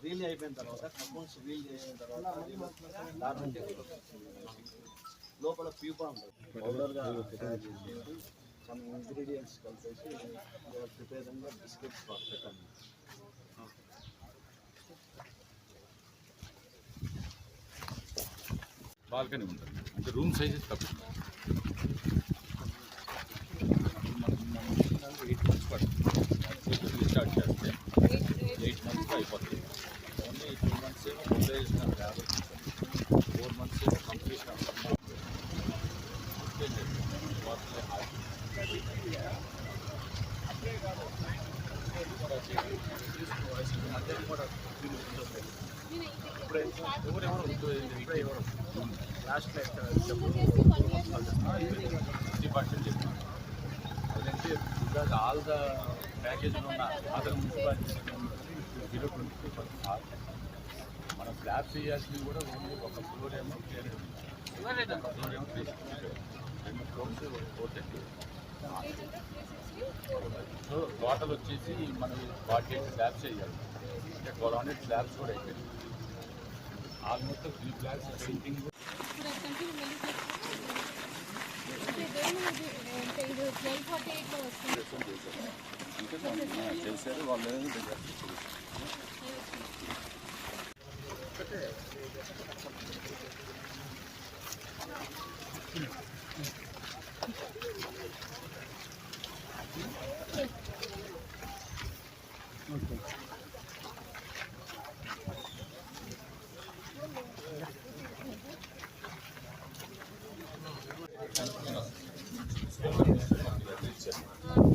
Reel అయిపోయిన తర్వాత accounts reel చేసిన తర్వాత దాని లోపల ప్యూపా ఉంటుంది పౌడర్గా తయారు చేసేసి సమ్ ఇంగ్రీడియంట్స్ కలిపేసి ప్రిపేరింగ్గా బిస్కెట్స్ పెట్టండి. బాల్కనీ ఉంటుంది అంటే రూమ్ సైజెస్ తక్కువ. 8 months పడుతుంది స్టార్ట్ చేస్తే 8 months అయిపోతుంది. ఓన్లీ 2 months ఏమో మొబైలేషన్ 4 months ఏమో కంప్లీషన్ లాస్ట్ అదంటే బికాజ్ ఆల్ ద ప్యాకేజ్ ఉన్న అదర్ మున్సిపాలిటీస్ 0.2% మనం స్లాబ్స్ చేయాల్సింది కూడా ఓన్లీ ఒక ఫ్లోర్ ఏమో క్లియర్ ఫ్లోర్ ఏమో 2 ఫ్లోర్స్ పోతే సో టోటల్ వచ్చేసి మనం 48 స్లాబ్స్ వేయాలి. అంటే 1200 స్లాబ్స్ కూడా అయిపోయింది. ఆల్మోస్ట్ 3 ఫ్లాట్స్ పెయింటింగ్ చేశారు వాళ్ళు.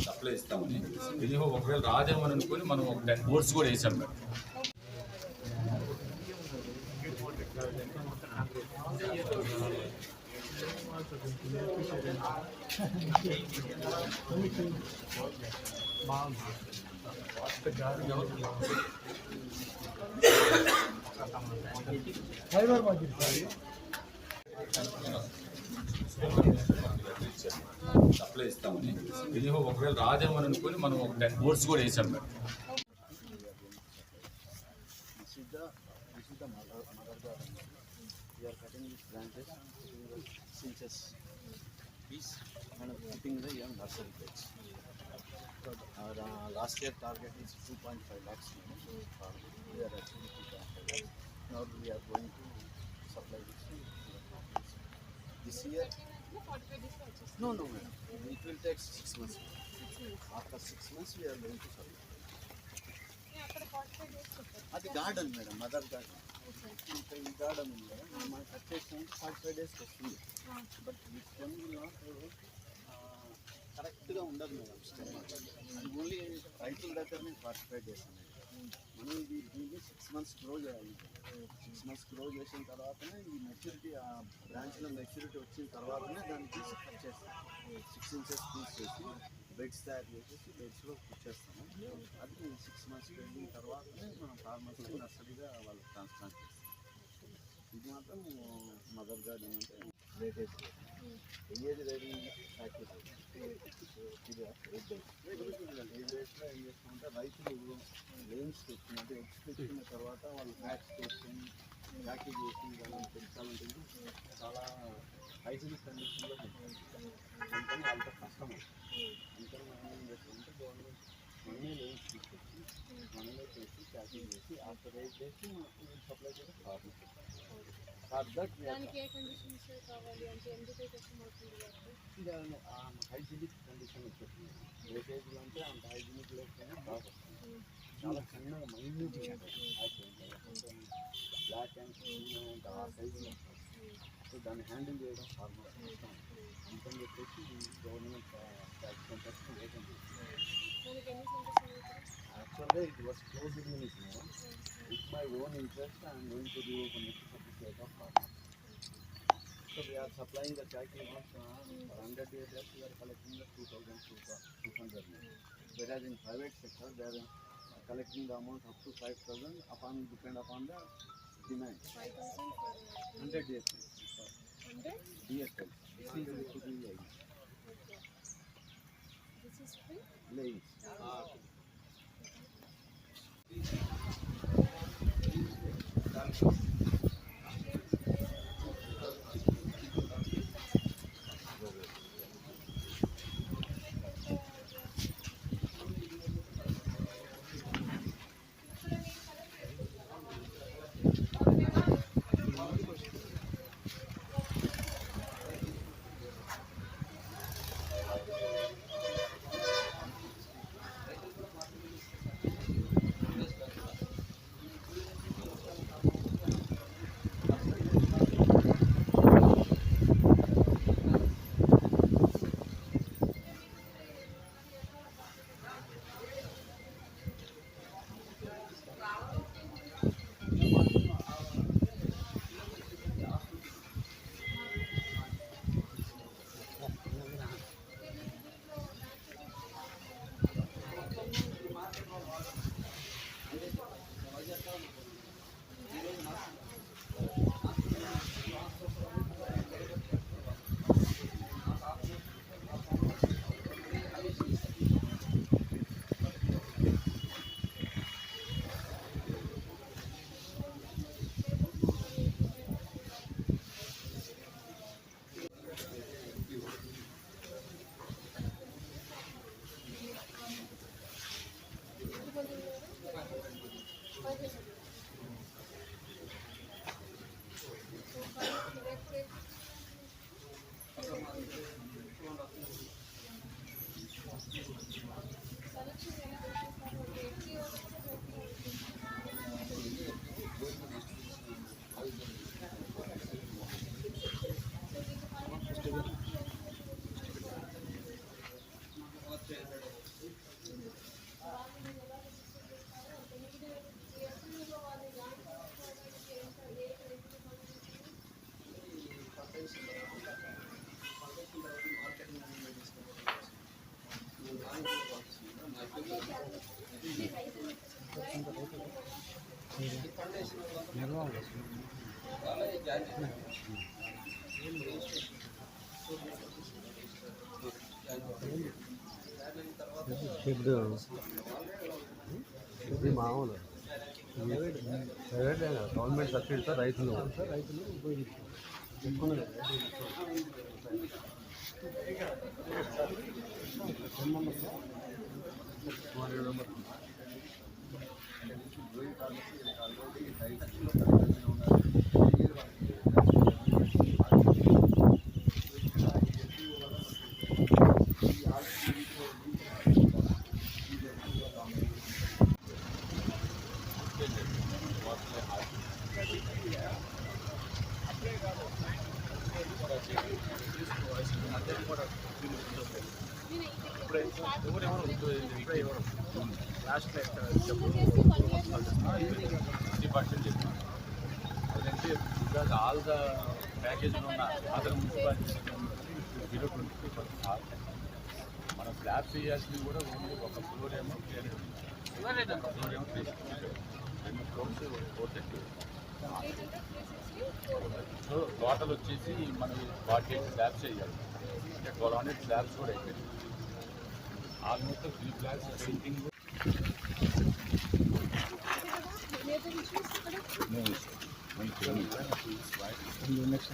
సప్లై ఇస్తామని ఇది ఒకవేళ రాదేమని అనుకుని మనం ఒక 10 బోర్డ్స్ కూడా వేసాం మేడం. సప్లై ఇస్తామని ఇది ఒకవేళ రాదేమని అనుకుని మనం ఒక 10 బోర్డ్స్ కూడా వేసాం madam. Last year target is 2.5 lakhs. We are achieving 2.5 lakhs. Now we are going to supply this year. No, madam. It will take 6 months. After 6 months, we are going to supply. At the garden, madam, mother garden. The garden is there. My purchase 45 days costing. But this one will not కరెక్ట్గా ఉండదు madam. Stem అది only రైతుల దగ్గరనే 45 days అనేది. మనం దీన్ని 6 months grow చేయాలి. 6 months grow చేసిన తర్వాతనే ఈ మెచ్యూరిటీ ఆ బ్రాంచ్లో మెచ్యూరిటీ వచ్చిన తర్వాతనే దాన్ని తీసి కట్ చేస్తాం. 6 inches పీస్ చేసి బెడ్స్ తయారు చేసేసి బెడ్స్లో కుచ్చేస్తాము. అది 6 months వెళ్ళిన తర్వాతనే మనం ఫార్మర్స్కి నర్సరీగా వాళ్ళు ట్రాన్స్ప్లాంట్ చేస్తాం. ఇది మాత్రం మదర్ గార్డెన్ అంటే లేటెస్ట్ ఏది రెడీ ప్యాకేజ్. ఇది ఏం చేస్తామంటే రైతులు లేన్స్ తెచ్చుకుంటే ఎగ్స్ తెచ్చుకున్న తర్వాత వాళ్ళు ప్యాక్స్ చేసుకొని ప్యాకేజ్ చేసి వాళ్ళని పెంచాలంటే చాలా హైజీనిక్ కండిషన్లో అందుకని వాళ్ళ కష్టం. అందుకని మనం ఏం చేస్తామంటే గవర్నమెంట్ మనమే లేన్స్ తీసుకొచ్చి మనమే చేసి ప్యాకేజ్ చేసి ఆఫ్టర్ 8 days సప్లై చేసి ఫార్మర్స్. హైజీనిక్ కండిషన్ వచ్చేస్తుంది. వేసేజ్లు అంటే అంత హైజీనిక్ లేకపోయినా బాగా చాలా చిన్నగా మైన్యూట్ బ్లాక్ అండ్ ఆ సైజులో సో దాన్ని హ్యాండిల్ చేయడం ఫార్మర్స్ ఇష్టం. అందుకని చెప్పేసి గవర్నమెంట్ ట్యాక్స్ సెంటర్స్ ఓపెన్ చేస్తుంది. Actually, it was closed in this now. With my own interest, I am going to reopen it for the sake of farmers. So we are supplying the tracking of 100 days. We are collecting the 2,200. Whereas in private sector, they are collecting the amount up to 5,000 upon depend upon the demand. 5,000 for 100 days. 100 DSL. This is to be like. This is free. Lays. ఇప్పుడు ఇది మామూలు private government సబ్సిడీతో రైతులు last department చెప్పాను అదంటే because all the ప్యాకేజీలు ఉన్న other municipalities 0.2% మనం slabs వేయాల్సింది కూడా ఓన్లీ ఒక ఫ్లోర్ ఏమో క్లియర్ ఫ్లోర్ ఏమో 2 ఫ్లోర్స్ 430. సో టోటల్ వచ్చేసి మనకి 48 స్లాబ్స్ వేయాలి, అంటే 1200 స్లాబ్స్ కూడా అయిపోయింది. Almost 3 flats painting Next.